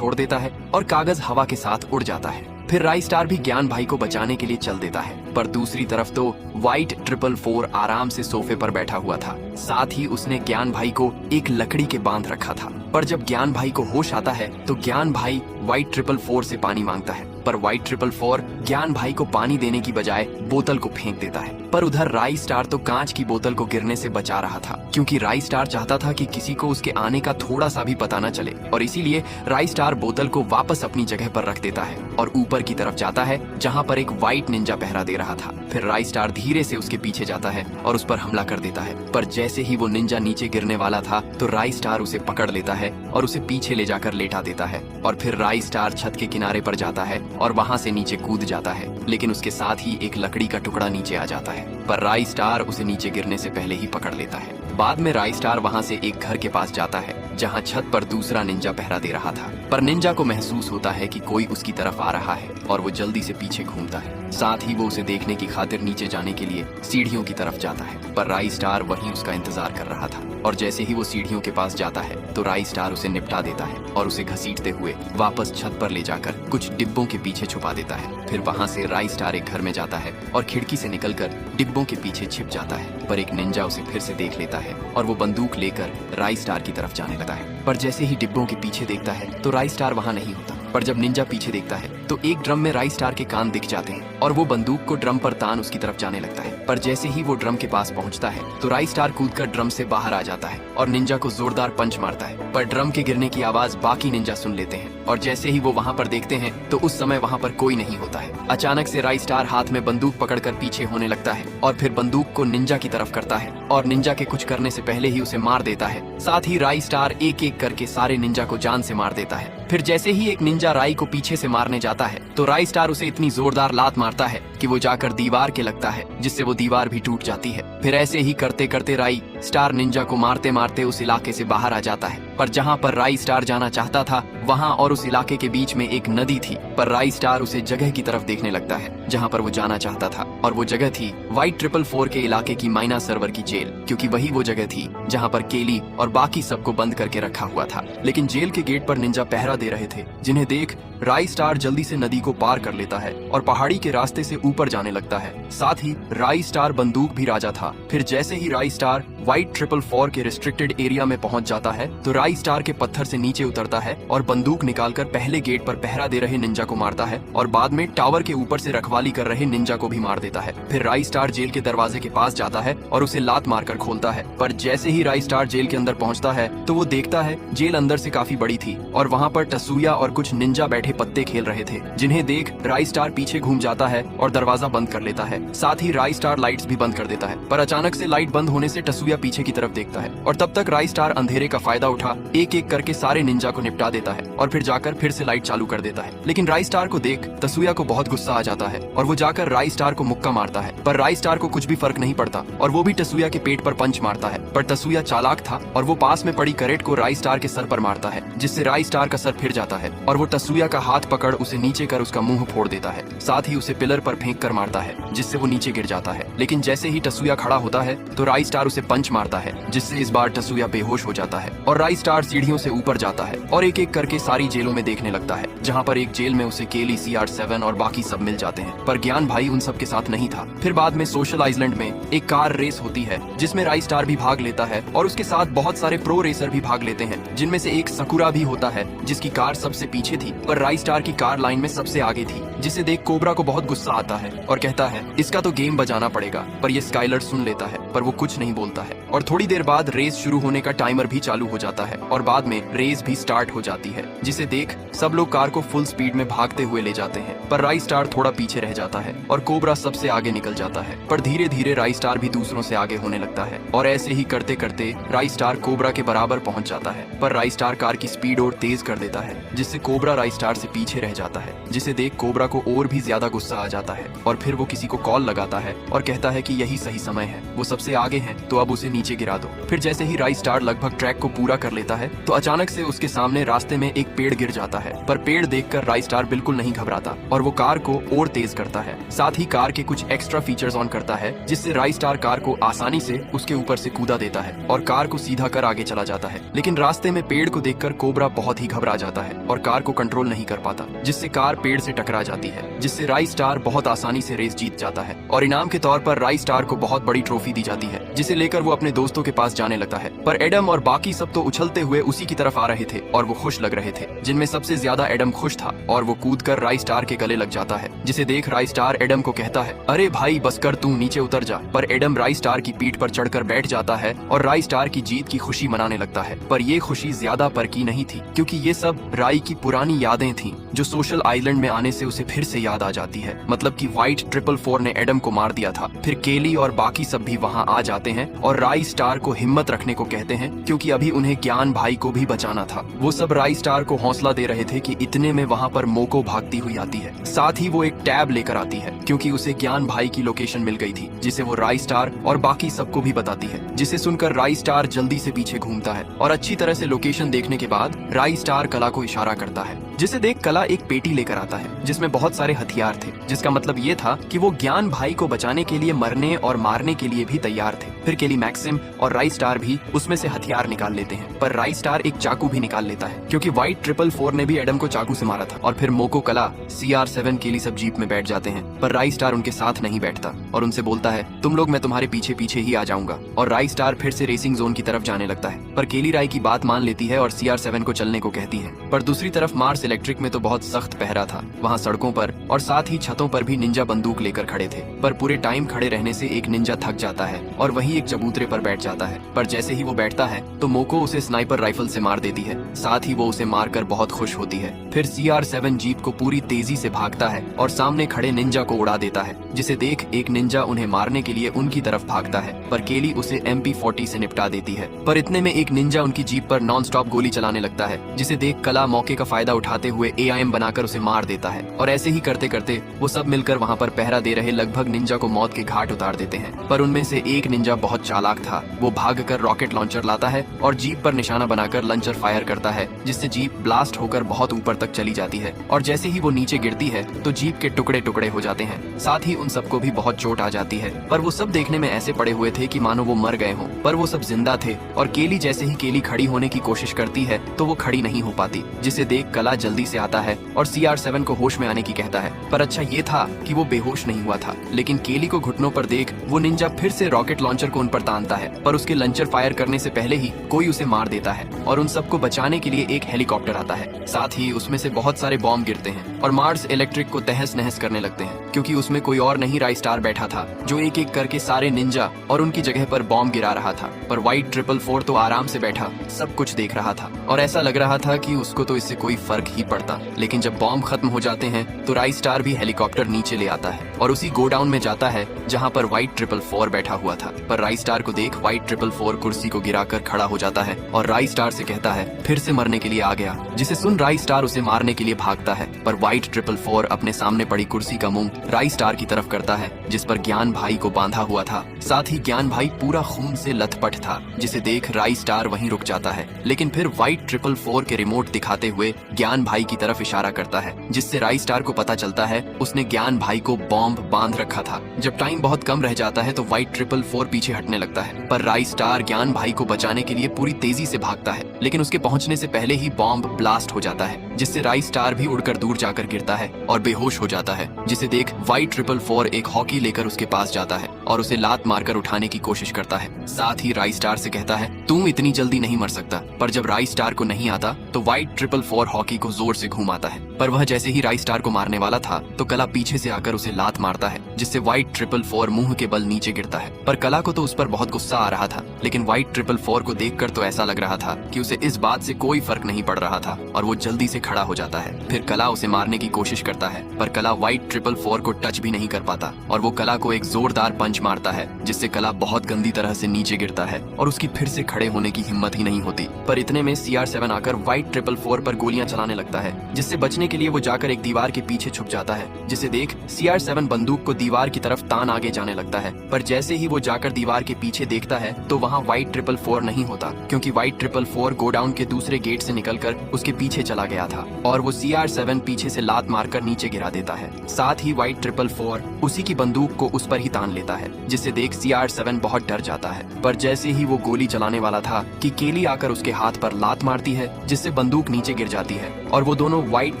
देता है और कागज हवा के साथ उड़ जाता है। फिर राई स्टार भी ज्ञान भाई को बचाने के लिए चल देता है, पर दूसरी तरफ तो व्हाइट 444 आराम से सोफे पर बैठा हुआ था। साथ ही उसने ज्ञान भाई को एक लकड़ी के बांध रखा था। पर जब ज्ञान भाई को होश आता है तो ज्ञान भाई व्हाइट 444 से पानी मांगता है, पर व्हाइट 444 ज्ञान भाई को पानी देने की बजाय बोतल को फेंक देता है। पर उधर राई स्टार तो कांच की बोतल को गिरने से बचा रहा था, क्योंकि राई स्टार चाहता था कि किसी को उसके आने का थोड़ा सा भी पता न चले। और इसीलिए राई स्टार बोतल को वापस अपनी जगह पर रख देता है और ऊपर की तरफ जाता है, जहाँ पर एक व्हाइट निंजा पहरा दे रहा था। फिर राई स्टार धीरे से उसके पीछे जाता है और उस पर हमला कर देता है। पर जैसे ही वो निंजा नीचे गिरने वाला था तो राई स्टार उसे पकड़ लेता है और उसे पीछे ले जाकर लेटा देता है और फिर राई स्टार छत के किनारे पर जाता है और वहां से नीचे कूद जाता है, लेकिन उसके साथ ही एक लकड़ी का टुकड़ा नीचे आ जाता है, पर राई स्टार उसे नीचे गिरने से पहले ही पकड़ लेता है। बाद में राई स्टार वहां से एक घर के पास जाता है जहां छत पर दूसरा निंजा पहरा दे रहा था, पर निंजा को महसूस होता है कि कोई उसकी तरफ आ रहा है और वो जल्दी से पीछे घूमता है। साथ ही वो उसे देखने की खातिर नीचे जाने के लिए सीढ़ियों की तरफ जाता है, पर राई स्टार वहीं उसका इंतजार कर रहा था और जैसे ही वो सीढ़ियों के पास जाता है तो राई स्टार उसे निपटा देता है और उसे घसीटते हुए वापस छत पर ले जाकर कुछ डिब्बों के पीछे छुपा देता है। फिर वहां से राई स्टार एक घर में जाता है और खिड़की से निकलकर डिब्बों के पीछे छिप जाता है, पर एक निंजा उसे फिर से देख लेता है और वो बंदूक लेकर राई स्टार की तरफ जाने लगता है। पर जैसे ही डिब्बों के पीछे देखता है तो राई स्टार वहां नहीं होता, पर जब निंजा पीछे देखता है तो एक ड्रम में राई स्टार के कान दिख जाते हैं और वो बंदूक को ड्रम पर तान उसकी तरफ जाने लगता है। पर जैसे ही वो ड्रम के पास पहुंचता है तो राई स्टार कूदकर ड्रम से बाहर आ जाता है और निंजा को जोरदार पंच मारता है, पर ड्रम के गिरने की आवाज बाकी निंजा सुन लेते हैं और जैसे ही वो वहां पर देखते हैं तो उस समय वहां पर कोई नहीं होता है। अचानक से राई स्टार हाथ में बंदूक पकड़कर पीछे होने लगता है और फिर बंदूक को निंजा की तरफ करता है और निंजा के कुछ करने से पहले ही उसे मार देता है। साथ ही राई स्टार एक एक करके सारे निंजा को जान से मार देता है। फिर जैसे ही एक निंजा राई को पीछे से मारने जाता है तो राई स्टार उसे इतनी जोरदार लात मारता है कि वो जाकर दीवार के लगता है, जिससे वो दीवार भी टूट जाती है। फिर ऐसे ही करते करते राई स्टार निंजा को मारते मारते उस इलाके से बाहर आ जाता है, पर जहाँ पर राई स्टार जाना चाहता था वहाँ और उस इलाके के बीच में एक नदी थी, पर राई स्टार उसे जगह की तरफ देखने लगता है जहाँ पर वो जाना चाहता था और वो जगह थी व्हाइट 444 के इलाके की माइना सर्वर की जेल, क्योंकि वही वो जगह थी जहाँ पर केली और बाकी सबको बंद करके रखा हुआ था। लेकिन जेल के गेट पर निंजा पहरा दे रहे थे, जिन्हें देख राई स्टार जल्दी से नदी को पार कर लेता है और पहाड़ी के रास्ते से ऊपर जाने लगता है। साथ ही राई स्टार बंदूक भी राजा था। फिर जैसे ही राई स्टार व्हाइट 444 के रिस्ट्रिक्टेड एरिया में पहुंच जाता है तो राई स्टार के पत्थर से नीचे उतरता है और बंदूक निकालकर पहले गेट पर पहरा दे रहे निंजा को मारता है और बाद में टावर के ऊपर से रखवाली कर रहे निंजा को भी मार देता है। फिर राई स्टार जेल के दरवाजे के पास जाता है और उसे लात मारकर खोलता है, पर जैसे ही राई स्टार जेल के अंदर पहुंचता है तो वो देखता है जेल अंदर से काफी बड़ी थी और वहाँ पर टसूया और कुछ निंजा बैठे पत्ते खेल रहे थे, जिन्हें देख राई स्टार पीछे घूम जाता है और दरवाजा बंद कर लेता है। साथ ही राई स्टार लाइट्स भी बंद कर देता है, पर अचानक से लाइट बंद होने से टसूया पीछे की तरफ देखता है और तब तक राई स्टार अंधेरे का फायदा उठा एक एक करके सारे निंजा को निपटा देता है और फिर जाकर फिर से लाइट चालू कर देता है। लेकिन राई स्टार को देख टसूया को बहुत गुस्सा आ जाता है और वो जाकर राई स्टार को मुक्का मारता है, पर राई स्टार को कुछ भी फर्क नहीं पड़ता और वो भी टसूया के पेट पर पंच मारता है। पर टसूया चालाक था और वो पास में पड़ी करेट को राई स्टार के सर पर मारता है, जिससे राई स्टार का सर फिर जाता है और वो टसूया का हाथ पकड़ उसे नीचे कर उसका मुंह फोड़ देता है। साथ ही उसे पिलर पर फेंक कर मारता है, जिससे वो नीचे गिर जाता है। लेकिन जैसे ही टसूया खड़ा होता है तो राई स्टार उसे पंच मारता है, जिससे इस बार टसूया बेहोश हो जाता है और राई स्टार सीढ़ियों से ऊपर जाता है और एक एक करके सारी जेलों में देखने लगता है, जहाँ पर एक जेल में उसे केली, CR7 और बाकी सब मिल जाते हैं, पर ज्ञान भाई उन सब के साथ नहीं था। फिर बाद में सोशल आइलैंड में एक कार रेस होती है जिसमें राई स्टार भी भाग लेता है और उसके साथ बहुत सारे प्रो रेसर भी भाग लेते हैं, जिनमें से एक सकुरा भी होता है जिसकी कार सबसे पीछे थी पर राई स्टार की कार लाइन में सबसे आगे थी, जिसे देख कोबरा को बहुत गुस्सा आता है और कहता है इसका तो गेम बजाना पड़ेगा। पर ये स्काइलर सुन लेता है पर वो कुछ नहीं बोलता है और थोड़ी देर बाद रेस शुरू होने का टाइमर भी चालू हो जाता है और बाद में रेस भी स्टार्ट हो जाती है, जिसे देख सब लोग कार को फुल स्पीड में भागते हुए ले जाते हैं, पर राई स्टार थोड़ा पीछे रह जाता है और कोबरा सबसे आगे निकल जाता है। पर धीरे धीरे राई स्टार भी दूसरों से आगे होने लगता है और ऐसे ही करते करते राई स्टार कोबरा के बराबर पहुंच जाता है, पर राई स्टार कार की स्पीड और तेज कर देता है, जिससे कोबरा राई स्टार से पीछे रह जाता है, जिसे देख कोबरा को और भी ज्यादा गुस्सा आ जाता है और फिर वो किसी को कॉल लगाता है और कहता है कि यही सही समय है, वो सबसे आगे है तो अब उसे नीचे गिरा दो। फिर जैसे ही राई स्टार लगभग ट्रैक को पूरा कर लेता है तो अचानक से उसके सामने रास्ते में एक पेड़ गिर जाता है, पर पेड़ देखकर राई स्टार बिल्कुल नहीं घबराता और वो कार को और तेज करता है। साथ ही कार के कुछ एक्स्ट्रा फीचर्स ऑन करता है, जिससे राई स्टार कार को आसानी से उसके ऊपर से कूदा देता है और कार को सीधा कर आगे चला जाता है। लेकिन रास्ते में पेड़ को देखकर कोबरा बहुत ही घबरा जाता है और कार को कंट्रोल नहीं कर पाता, जिससे कार पेड़ से टकरा जाती है, जिससे राई स्टार बहुत आसानी से रेस जीत जाता है और इनाम के तौर पर राई स्टार को बहुत बड़ी ट्रॉफी दी जाती है, जिसे लेकर वो अपने दोस्तों के पास जाने लगता है। पर एडम और बाकी सब तो उछलते हुए उसी की तरफ आ रहे थे और वो खुश लग रहे थे, जिनमें सबसे ज्यादा एडम खुश था और वो कूदकर राई स्टार के गले लग जाता है, जिसे देख राई स्टार एडम को कहता है अरे भाई बस कर, तू नीचे उतर जा। पर एडम राई स्टार की पीठ पर चढ़कर बैठ जाता है और राई स्टार की जीत की खुशी मनाने लगता है। पर ये खुशी ज्यादा पर की नहीं थी, क्योंकि ये सब राई की पुरानी यादें थीं, जो सोशल आइलैंड में आने से उसे फिर से याद आ जाती है। मतलब कि व्हाइट 444 ने एडम को मार दिया था, फिर केली और बाकी सब भी वहाँ वहाँ आ जाते हैं और राई स्टार को हिम्मत रखने को कहते हैं, क्योंकि अभी उन्हें ज्ञान भाई को भी बचाना था। वो सब राई स्टार को हौसला दे रहे थे कि इतने में वहाँ पर मोको भागती हुई आती है। साथ ही वो एक टैब लेकर आती है, क्योंकि उसे ज्ञान भाई की लोकेशन मिल गई थी, जिसे वो राई स्टार और बाकी सबको भी बताती है। जिसे सुनकर राई स्टार जल्दी से पीछे घूमता है और अच्छी तरह से लोकेशन देखने के बाद राई स्टार कला को इशारा करता है, जिसे देख कला एक पेटी लेकर आता है जिसमें बहुत सारे हथियार थे, जिसका मतलब ये था कि वो ज्ञान भाई को बचाने के लिए मरने और मारने के लिए भी तैयार थे। फिर केली मैक्सिम और राई स्टार भी उसमें से हथियार निकाल लेते हैं, पर राई स्टार एक चाकू भी निकाल लेता है, क्योंकि व्हाइट 444 ने भी एडम को चाकू से मारा था। और फिर मोको, कला, CR7 केली सब जीप में बैठ जाते हैं, पर राई स्टार उनके साथ नहीं बैठता और उनसे बोलता है, तुम लोग, मैं तुम्हारे पीछे पीछे ही आ जाऊंगा। और राई स्टार फिर से रेसिंग जोन की तरफ जाने लगता है, पर केली राई की बात मान लेती है और CR7 को चलने को कहती है। पर दूसरी तरफ मार्स इलेक्ट्रिक में तो बहुत सख्त पहरा था। वहाँ सड़कों पर और साथ ही छतों पर भी निंजा बंदूक लेकर खड़े थे, पर पूरे टाइम खड़े रहने से एक निंजा थक जाता है और वही एक चबूतरे पर बैठ जाता है। पर जैसे ही वो बैठता है तो मोको उसे स्नाइपर राइफल से मार देती है। साथ ही वो उसे मारकर बहुत खुश होती है। फिर CR7 जीप को पूरी तेजी से भागता है और सामने खड़े निंजा को उड़ा देता है, जिसे देख एक निंजा उन्हें मारने के लिए उनकी तरफ भागता है, पर केली उसे MP40 से निपटा देती है। पर इतने में एक निंजा उनकी जीप पर नॉन स्टॉप गोली चलाने लगता है, जिसे देख कला मौके का फायदा उठाते हुए AIM बनाकर उसे मार देता है। और ऐसे ही करते करते वो सब मिलकर वहाँ पर पहरा दे रहे लगभग निंजा को मौत के घाट उतार देते हैं। पर उनमें से एक निंजा बहुत चालाक था। वो भागकर रॉकेट लॉन्चर लाता है और जीप पर निशाना बनाकर लॉन्चर फायर करता है, जिससे जीप ब्लास्ट होकर बहुत ऊपर तक चली जाती है। और जैसे ही वो नीचे गिरती है तो जीप के टुकड़े टुकड़े हो जाते हैं। साथ ही उन सबको भी बहुत चोट आ जाती है, पर वो सब देखने में ऐसे पड़े हुए थे कि मानो वो मर गए हों, पर वो सब जिंदा थे। और केली जैसे ही केली खड़ी होने की कोशिश करती है तो वो खड़ी नहीं हो पाती, जिसे देख कला जल्दी से आता है और CR7 को होश में आने की कहता है। पर अच्छा ये था कि वो बेहोश नहीं हुआ था, लेकिन केली को घुटनों पर देख वो निंजा फिर से रॉकेट लॉन्चर को उन पर तानता है, पर उसके लॉन्चर फायर करने से पहले ही कोई उसे मार देता है। और उन सबको बचाने के लिए एक हेलीकॉप्टर आता है। साथ ही उसमें से बहुत सारे बॉम्ब गिरते हैं और मार्स इलेक्ट्रिक को तहस नहस करने लगते हैं, क्योंकि उसमें कोई और नहीं राई स्टार बैठा था, जो एक एक करके सारे निंजा और उनकी जगह पर बॉम्ब गिरा रहा था। पर व्हाइट 444 तो आराम से बैठा सब कुछ देख रहा था और ऐसा लग रहा था कि उसको तो इससे कोई फर्क ही पड़ता। लेकिन जब बॉम्ब खत्म हो जाते हैं तो राई स्टार भी हेलीकॉप्टर नीचे ले आता है और उसी गोडाउन में जाता है जहाँ पर व्हाइट 444 बैठा हुआ था। पर राई स्टार को देख व्हाइट 444 कुर्सी को गिराकर खड़ा हो जाता है और राई स्टार से कहता है फिर से मरने के लिए आ गया, जिसे सुन राई स्टार उसे मारने के लिए भागता है। पर व्हाइट 444 अपने सामने पड़ी कुर्सी का मुंह राई स्टार की तरफ करता है, जिस पर ज्ञान भाई को बांधा हुआ था। साथ ही ज्ञान भाई पूरा खून से लथपथ था, जिसे देख राई स्टार वहीं रुक जाता है। लेकिन फिर व्हाइट 444 के रिमोट दिखाते हुए ज्ञान भाई की तरफ इशारा करता है, जिससे राई स्टार को पता चलता है उसने ज्ञान भाई को बॉम्ब बांध रखा था। जब टाइम बहुत कम रह जाता है तो व्हाइट 444 पीछे हटने लगता है, पर राई स्टार ज्ञान भाई को बचाने के लिए पूरी तेजी से भागता है। लेकिन उसके पहुंचने से पहले ही बॉम्ब ब्लास्ट हो जाता है, जिससे राई स्टार भी उड़कर दूर जाकर गिरता है और बेहोश हो जाता है, जिसे देख व्हाइट 444 एक हॉकी लेकर उसके पास जाता है और उसे लात मारकर उठाने की कोशिश करता है। साथ ही राई स्टार से कहता है तू इतनी जल्दी नहीं मर सकता। पर जब राई स्टार को नहीं आता तो व्हाइट 444 हॉकी को जोर से घुमाता है, पर वह जैसे ही राई स्टार को मारने वाला था तो कला पीछे से आकर उसे लात मारता है, जिससे व्हाइट 444 मुंह के बल नीचे गिरता है। पर कला को तो उस पर बहुत गुस्सा आ रहा था, लेकिन व्हाइट 444 को देखकर तो ऐसा लग रहा था कि उसे इस बात से कोई फर्क नहीं पड़ रहा था और वो जल्दी से खड़ा हो जाता है। फिर कला उसे मारने की कोशिश करता है, पर कला व्हाइट 444 को टच भी नहीं कर पाता और वो कला को एक जोरदार पंच मारता है, जिससे कला बहुत गंदी तरह से नीचे गिरता है और उसकी फिर से खड़े होने की हिम्मत ही नहीं होती। पर इतने में CR7 आकर व्हाइट 444 पर गोलियां चलाने लगता है, जिससे बचने के लिए वो जाकर एक दीवार के पीछे छुप जाता है, जिसे देख CR7 बंदूक को दीवार की तरफ तान आगे जाने लगता है। पर जैसे ही वो जाकर दीवार के पीछे देखता है तो वहाँ व्हाइट 444 नहीं होता, क्योंकि व्हाइट 444 गोडाउन के दूसरे गेट से निकलकर उसके पीछे चला गया था और वो CR7 पीछे से लात मारकर नीचे गिरा देता है। साथ ही व्हाइट 444 उसी की बंदूक को उस पर ही तान लेता है, जिसे देख CR7 बहुत डर जाता है। पर जैसे ही वो गोली चलाने वाला था कि केली आकर उसके हाथ पर लात मारती है, जिससे बंदूक नीचे गिर जाती है और वो दोनों व्हाइट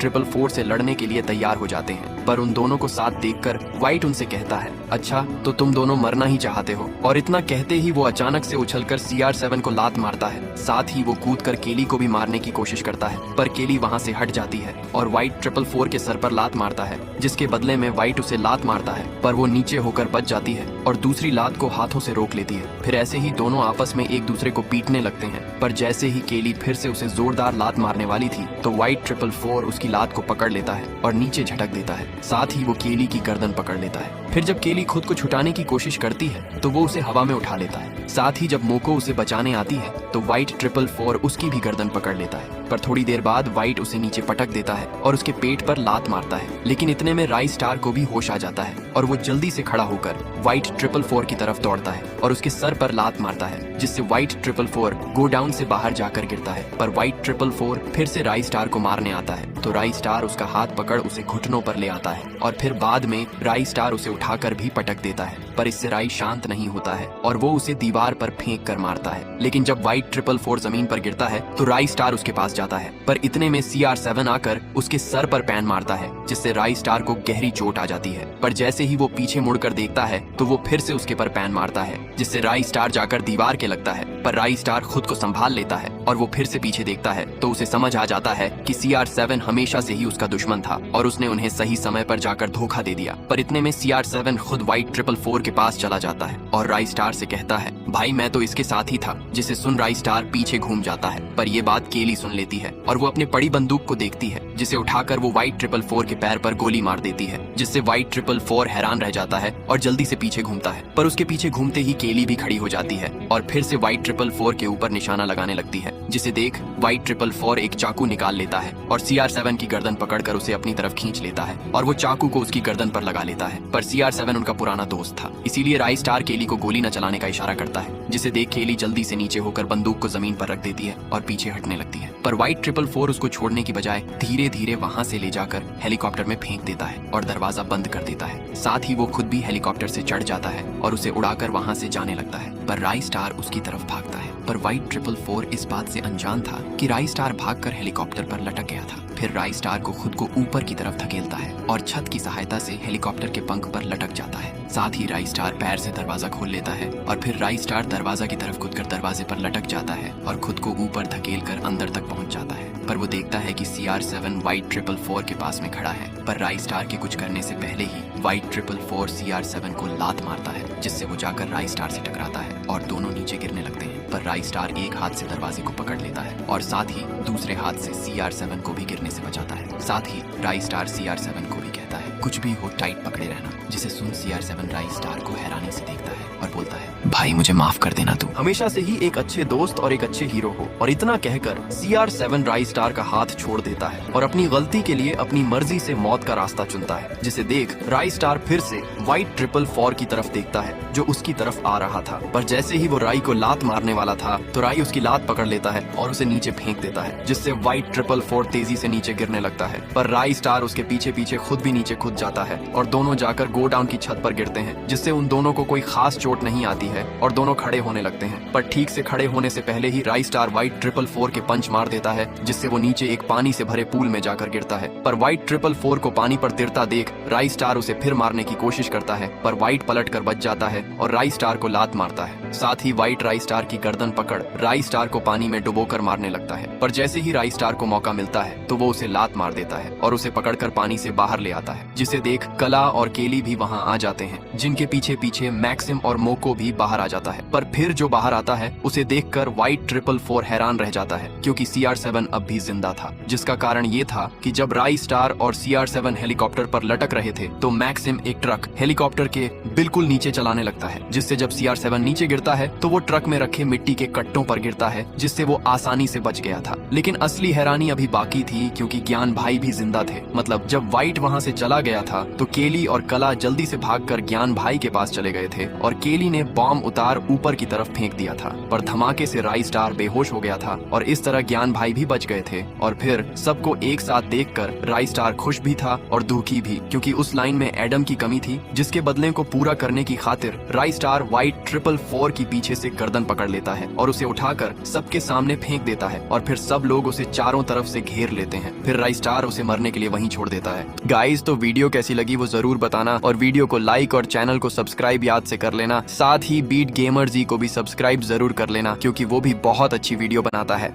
444 से लड़ने के लिए तैयार हो जाते हैं। पर उन दोनों को साथ देखकर व्हाइट उनसे कहता है अच्छा तो तुम दोनों मरना ही चाहते हो। और इतना कहते ही वो अचानक से उछलकर CR7 को लात मारता है। साथ ही वो कूदकर केली को भी मारने की कोशिश करता है, पर केली वहाँ से हट जाती है और व्हाइट 444 के सर पर लात मारता है, जिसके बदले में व्हाइट उसे लात मारता है, पर वो नीचे होकर बच जाती है और दूसरी लात को हाथों से रोक लेती है। फिर ऐसे ही दोनों आपस में एक दूसरे को पीटने लगते हैं। पर जैसे ही केली फिर से उसे जोरदार लात मारने वाली थी तो व्हाइट 444 उसकी लात को पकड़ लेता है और नीचे झटक देता है। साथ ही वो केली की गर्दन पकड़ लेता है। फिर जब केली खुद को छुटाने की कोशिश करती है तो वो उसे हवा में उठा लेता है। साथ ही जब मोको उसे बचाने आती है तो व्हाइट 444 उसकी भी गर्दन पकड़ लेता है। पर थोड़ी देर बाद व्हाइट उसे नीचे पटक देता है और उसके पेट पर लात मारता है। लेकिन इतने में राई स्टार को भी होश आ जाता है और वो जल्दी से खड़ा होकर व्हाइट 444 की तरफ दौड़ता है और उसके सर पर लात मारता है, जिससे व्हाइट 444 गो डाउन से बाहर जाकर गिरता है। पर व्हाइट 444 फिर से राई स्टार को मारने आता है तो राई स्टार उसका हाथ पकड़ उसे घुटनों पर ले आता है और फिर बाद में राई स्टार उसे उठाकर भी पटक देता है। पर इससे राई शांत नहीं होता है और वो उसे दीवार पर फेंक कर मारता है। लेकिन जब व्हाइट 444 जमीन पर गिरता है तो राई स्टार उसके पास जाता है। पर इतने में CR7 आकर उसके सर पर पैन मारता है, जिससे राई स्टार को गहरी चोट आ जाती है। पर जैसे ही वो पीछे मुड़कर देखता है तो वो फिर से उसके पर पैन मारता है, जिससे राई स्टार जाकर दीवार के लगता है। पर राई स्टार खुद को संभाल लेता है और वो फिर से पीछे देखता है तो उसे समझ आ जाता है कि CR7 हमेशा से ही उसका दुश्मन था और उसने उन्हें सही समय पर जाकर धोखा दे दिया। पर इतने में CR7 खुद व्हाइट 444 के पास चला जाता है और राई स्टार से कहता है, भाई मैं तो इसके साथ ही था। जिसे सुन राई स्टार पीछे घूम जाता है। पर ये बात केली सुन लेती है और वो अपने बड़ी बंदूक को देखती है, जिसे उठाकर वो व्हाइट 444 के पैर पर गोली मार देती है, जिससे व्हाइट 444 हैरान रह जाता है और जल्दी से पीछे घूमता है। पर उसके पीछे घूमते ही केली भी खड़ी हो जाती है और फिर से व्हाइट 444 के ऊपर निशाना लगाने लगती है, जिसे देख व्हाइट 444 एक चाकू निकाल लेता है और CR7 की गर्दन पकड़कर उसे अपनी तरफ खींच लेता है और वो चाकू को उसकी गर्दन पर लगा लेता है। पर CR7 उनका पुराना दोस्त था, इसीलिए राई स्टार केली को गोली न चलाने का इशारा करता है, जिसे देख केली जल्दी से नीचे होकर बंदूक को जमीन पर रख देती है और पीछे हटने लगती है। पर व्हाइट 444 उसको छोड़ने की बजाय धीरे धीरे वहां से ले जाकर हेलीकॉप्टर में फेंक देता है और दरवाजा बंद कर देता है। साथ ही वो खुद भी हेलीकॉप्टर से चढ़ जाता है और उसे उड़ाकर वहां से जाने लगता है। पर राई स्टार उसकी तरफ भागता है। पर व्हाइट 444 इस बात से अनजान था कि राई स्टार भागकर हेलीकॉप्टर पर लटक गया था। फिर राई स्टार को खुद को ऊपर की तरफ धकेलता है और छत की सहायता से हेलीकॉप्टर के पंख पर लटक जाता है। साथ ही राई स्टार पैर से दरवाजा खोल लेता है और फिर राई स्टार दरवाजा की तरफ कूदकर दरवाजे पर लटक जाता है और खुद को ऊपर धकेलकर अंदर तक पहुंच जाता है। पर वो देखता है कि CR7 व्हाइट 444 के पास में खड़ा है। पर राई स्टार के कुछ करने से पहले ही व्हाइट 444 CR7 को लात मारता है, जिससे वो जाकर राई स्टार से टकराता है और दोनों नीचे गिरने लगते हैं। पर राई स्टार एक हाथ से दरवाजे को पकड़ लेता है और साथ ही दूसरे हाथ से CR7 को भी गिरने से बचाता है। साथ ही राई स्टार CR7 को भी कहता है, कुछ भी हो टाइट पकड़े रहना, जिसे सुन CR7 राई स्टार को हैरानी से देखता है और बोलता है, भाई मुझे माफ कर देना, तू हमेशा से ही एक अच्छे दोस्त और एक अच्छे हीरो हो। और इतना कहकर CR7 राई स्टार का हाथ छोड़ देता है और अपनी गलती के लिए अपनी मर्जी से मौत का रास्ता चुनता है, जिसे देख राई स्टार फिर से व्हाइट 444 की तरफ देखता है जो उसकी तरफ आ रहा था। पर जैसे ही वो राई को लात मारने वाला था तो राई उसकी लात पकड़ लेता है और उसे नीचे फेंक देता है, जिससे व्हाइट 444 तेजी से नीचे गिरने लगता है। पर राई स्टार उसके पीछे पीछे खुद भी नीचे कूद जाता है और दोनों जाकर गो डाउन की छत पर गिरते हैं, जिससे उन दोनों को कोई खास चोट नहीं आती है और दोनों खड़े होने लगते हैं। पर ठीक से खड़े होने से पहले ही राई स्टार व्हाइट 444 के पंच मार देता है, जिससे वो नीचे एक पानी से भरे पूल में जाकर गिरता है। पर व्हाइट 444 को पानी पर तिरता देख राई स्टार उसे फिर मारने की कोशिश करता है, पर व्हाइट पलटकर बच जाता है और राई स्टार को लात मारता है। साथ ही व्हाइट राई स्टार की गर्दन पकड़ राई स्टार को पानी में डुबोकर मारने लगता है। पर जैसे ही राई स्टार को मौका मिलता है तो वो उसे लात मार देता है और उसे पकड़कर पानी से बाहर ले आता है, जिसे देख कला और केली भी वहां आ जाते हैं, जिनके पीछे पीछे मैक्सिम और मोको भी बाहर आ जाता है। पर फिर जो बाहर आता है उसे देखकर व्हाइट 444 हैरान रह जाता है, क्योंकि CR7 अब भी जिंदा था, जिसका कारण ये था कि जब राई स्टार और CR7 हेलीकॉप्टर पर लटक रहे थे तो मैक्सिम एक ट्रक हेलीकॉप्टर के बिल्कुल नीचे चलाने लगता है, जिससे जब CR7 नीचे गिरता है तो वो ट्रक में रखे मिट्टी के कट्टों पर गिरता है, जिससे वो आसानी से बच गया था। लेकिन असली हैरानी अभी बाकी थी, क्योंकि ज्ञान भाई भी जिंदा थे। मतलब जब व्हाइट वहां से चला गया था तो केली और कला जल्दी से भागकर ज्ञान भाई के पास चले गए थे और केली ने बॉम्ब उतार ऊपर की तरफ फेंक दिया था। पर धमाके से राई स्टार बेहोश हो गया था और इस तरह ज्ञान भाई भी बच गए थे। और फिर सबको एक साथ देखकर राई स्टार खुश भी था और दुखी भी, क्योंकि उस लाइन में एडम की कमी थी, जिसके बदले को पूरा करने की खातिर राई स्टार व्हाइट 444 की पीछे से गर्दन पकड़ लेता है और उसे उठाकर सबके सामने फेंक देता है और फिर सब लोग उसे चारों तरफ से घेर लेते हैं। फिर राई स्टार उसे मरने के लिए वहीं छोड़ देता है। गाइस, तो वीडियो कैसी लगी वो जरूर बताना और वीडियो को लाइक और चैनल को सब्सक्राइब याद से कर लेना। साथ ही बीट गेमर जी को भी सब्सक्राइब जरूर कर लेना, क्योंकि वो भी बहुत अच्छी वीडियो बनाता है।